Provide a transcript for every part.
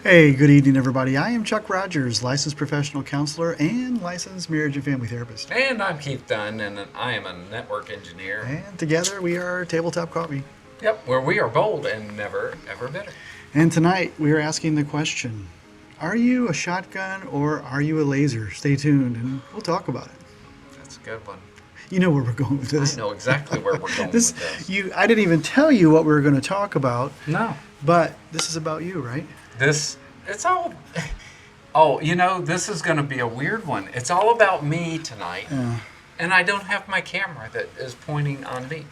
Hey, good evening, everybody. I am Chuck Rogers, licensed professional counselor and licensed marriage and family therapist. And I'm Keith Dunn, and I am a network engineer. And together we are Tabletop Coffee. Yep, where we are bold and never, ever bitter. And tonight we are asking the question, are you a shotgun or are you a laser? Stay tuned and we'll talk about it. That's a good one. You know where we're going with this. I know exactly where we're going This, with this. I didn't even tell you what we were going to talk about, No. but this is about you, right? It's all. Oh, this is going to be a weird one. It's all about me tonight. Yeah. And I don't have my camera that is pointing on me.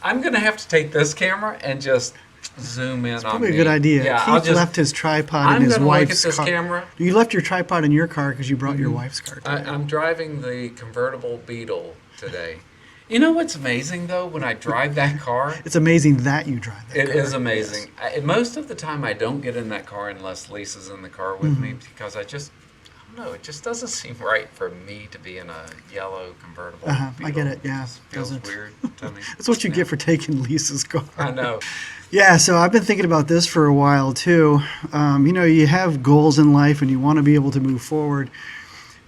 I'm going to have to take this camera and just zoom in on me. Probably a good idea. Yeah, Keith left his tripod in I'm his gonna look at wife's this car. camera. You left your tripod in your car because you brought your wife's car. I'm driving the convertible Beetle today. You know what's amazing, though, when I drive that car? It's amazing that you drive that It car. is amazing. Most of the time, I don't get in that car unless Lisa's in the car with me because I don't know, it just doesn't seem right for me to be in a yellow convertible I Beetle. get it, yeah. It just feels Doesn't. weird to me. That's what you Yeah. get for taking Lisa's car. I know. Yeah, so I've been thinking about this for a while too. You have goals in life and you want to be able to move forward,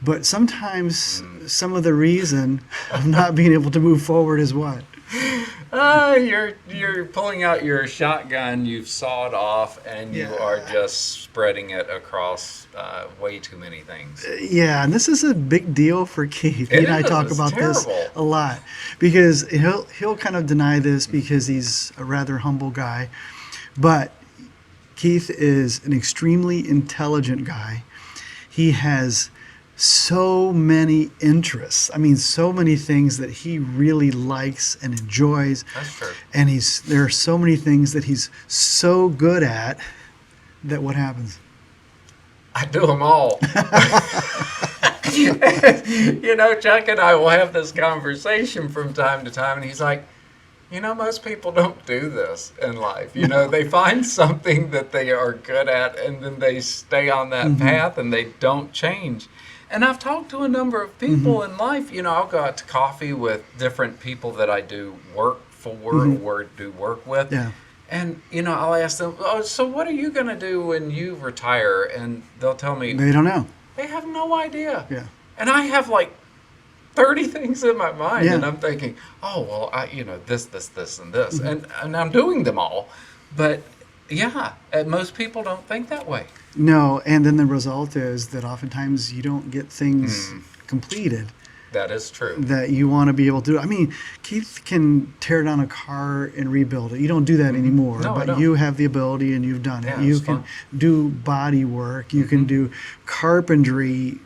but sometimes some of the reason of not being able to move forward is what? You're pulling out your shotgun, you've sawed off, and you Yeah. are just spreading it across way too many things. Yeah, and this is a big deal for Keith. He It and I is. talk It's about this terrible. a lot because he'll kind of deny this because he's a rather humble guy, but Keith is an extremely intelligent guy. He has so many interests. I mean, so many things that he really likes and enjoys. That's true. And there are so many things that he's so good at that what happens? I do them all. Chuck and I will have this conversation from time to time, and he's like, most people don't do this in life. They find something that they are good at, and then they stay on that path, and they don't change. And I've talked to a number of people in life. I'll go out to coffee with different people that I do work for or do work with. Yeah. And, I'll ask them, oh, so what are you going to do when you retire? And they'll tell me, They don't know. they have no idea. Yeah. And I have like 30 things in my mind. Yeah. And I'm thinking, oh, well, this, and this. And I'm doing them all. But, yeah, most people don't think that way. No, and then the result is that oftentimes you don't get things completed That is true. that you want to be able to do. I mean, Keith can tear down a car and rebuild it. You don't do that anymore, No, I but don't. you have the ability and you've done it. Yeah, You it's can fun. do body work. You can do carpentry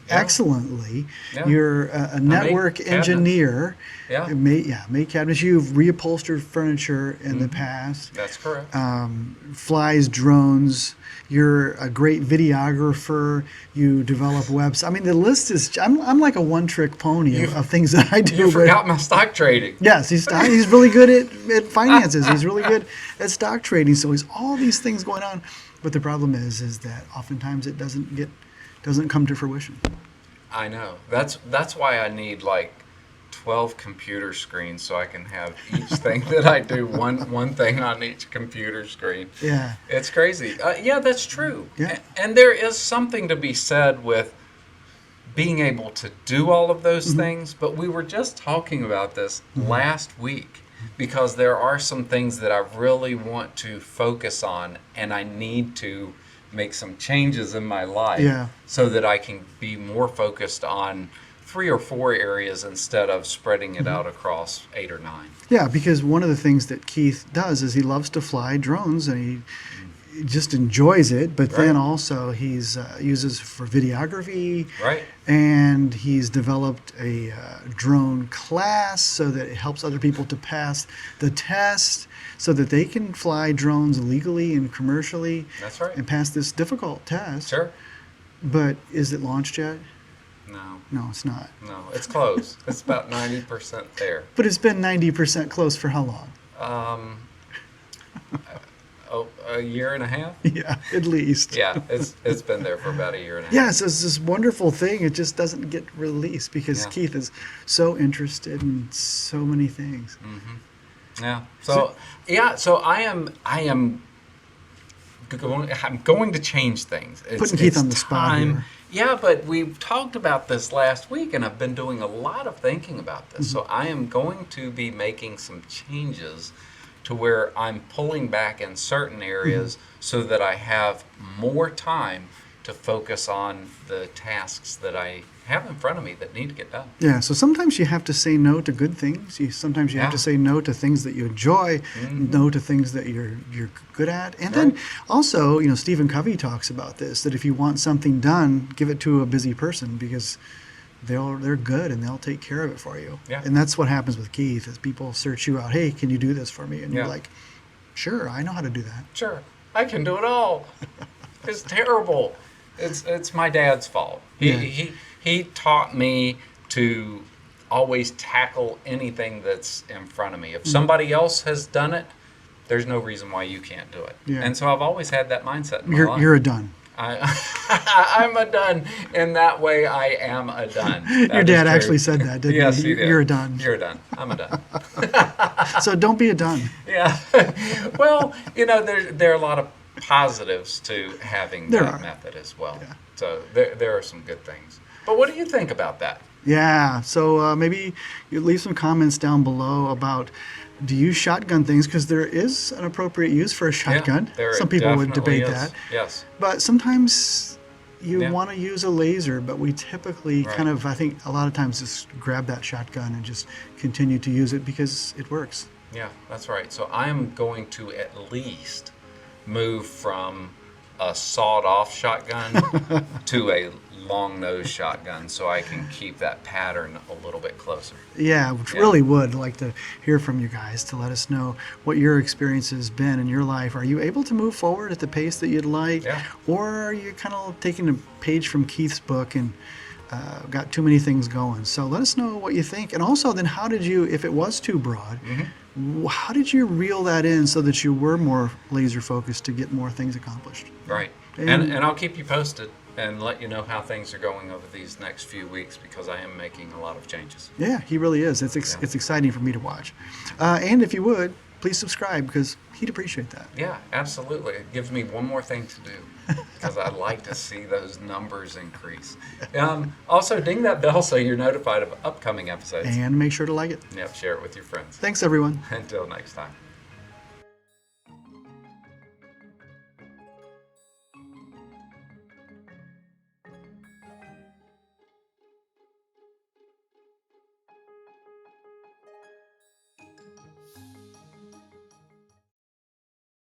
excellently. Yeah. You're a network cabinets. engineer. Yeah. Make cabinets. You've reupholstered furniture in the past. That's correct. Flies drones. You're a great videographer. You develop websites. I mean, the list is. I'm like a one-trick pony of things that I do. You but- forgot my stock trading. Yes, he's really good at finances. He's really good at stock trading. So he's all these things going on. But the problem is that oftentimes it doesn't come to fruition. I know. That's why I need like 12 computer screens so I can have each thing that I do one thing on each computer screen. Yeah. It's crazy. Yeah, that's true. Yeah. And there is something to be said with being able to do all of those things, but we were just talking about this last week because there are some things that I really want to focus on and I need to make some changes in my life Yeah. so that I can be more focused on 3 or 4 areas instead of spreading it out across 8 or 9. Yeah, because one of the things that Keith does is he loves to fly drones and he just enjoys it, but then Right. also he's uses for videography. Right. And he's developed a drone class so that it helps other people to pass the test so that they can fly drones legally and commercially That's right. and pass this difficult test. Sure. But is it launched yet? No. No, it's not. No, it's close. It's about 90% there. But it's been 90% close for how long? A year and a half? Yeah, at least. Yeah, it's been there for about a year and a half. Yeah, so it's this wonderful thing. It just doesn't get released because Yeah. Keith is so interested in so many things. Yeah. So I am I'm going to change things. Putting Keith on the spot here. Yeah, but we've talked about this last week, and I've been doing a lot of thinking about this. So I am going to be making some changes to where I'm pulling back in certain areas so that I have more time to focus on the tasks that I have in front of me that need to get done. Yeah, so sometimes you have to say no to good things. Sometimes you have to say no to things that you enjoy, no to things that you're good at. And then also, Stephen Covey talks about this, that if you want something done, give it to a busy person because they're good and they'll take care of it for you. Yeah. And that's what happens with Keith, is people search you out, hey, can you do this for me? And you're like, sure, I know how to do that. Sure, I can do it all. It's terrible. It's my dad's fault. He taught me to always tackle anything that's in front of me. If somebody else has done it, there's no reason why you can't do it. Yeah. And so I've always had that mindset in my life. You're a done. I'm a done. In that way, I am a done. Your dad actually said that, didn't yes, he? He did. You're a done. You're a done. I'm a done. So don't be a done. Yeah. Well, there are a lot of positives to having that method as well. Yeah. So there are some good things. But what do you think about that? Yeah, so maybe you leave some comments down below about, do you shotgun things? Because there is an appropriate use for a shotgun. There Some people would definitely debate is. that. Yes. But sometimes you want to use a laser, but we typically I think a lot of times just grab that shotgun and just continue to use it because it works. Yeah, that's right. So I'm going to at least move from a sawed-off shotgun to a long-nosed shotgun so I can keep that pattern a little bit closer. Yeah, really would like to hear from you guys to let us know what your experience has been in your life. Are you able to move forward at the pace that you'd like? Yeah. Or are you kind of taking a page from Keith's book and got too many things going? So let us know what you think. And also then how did you, if it was too broad, how did you reel that in so that you were more laser focused to get more things accomplished? Right. And I'll keep you posted and let you know how things are going over these next few weeks because I am making a lot of changes. Yeah, he really is. It's exciting for me to watch. And if you would, please subscribe because he'd appreciate that. Yeah, absolutely. It gives me one more thing to do because I'd like to see those numbers increase. Also, ding that bell so you're notified of upcoming episodes. And make sure to like it. Yep, share it with your friends. Thanks, everyone. Until next time.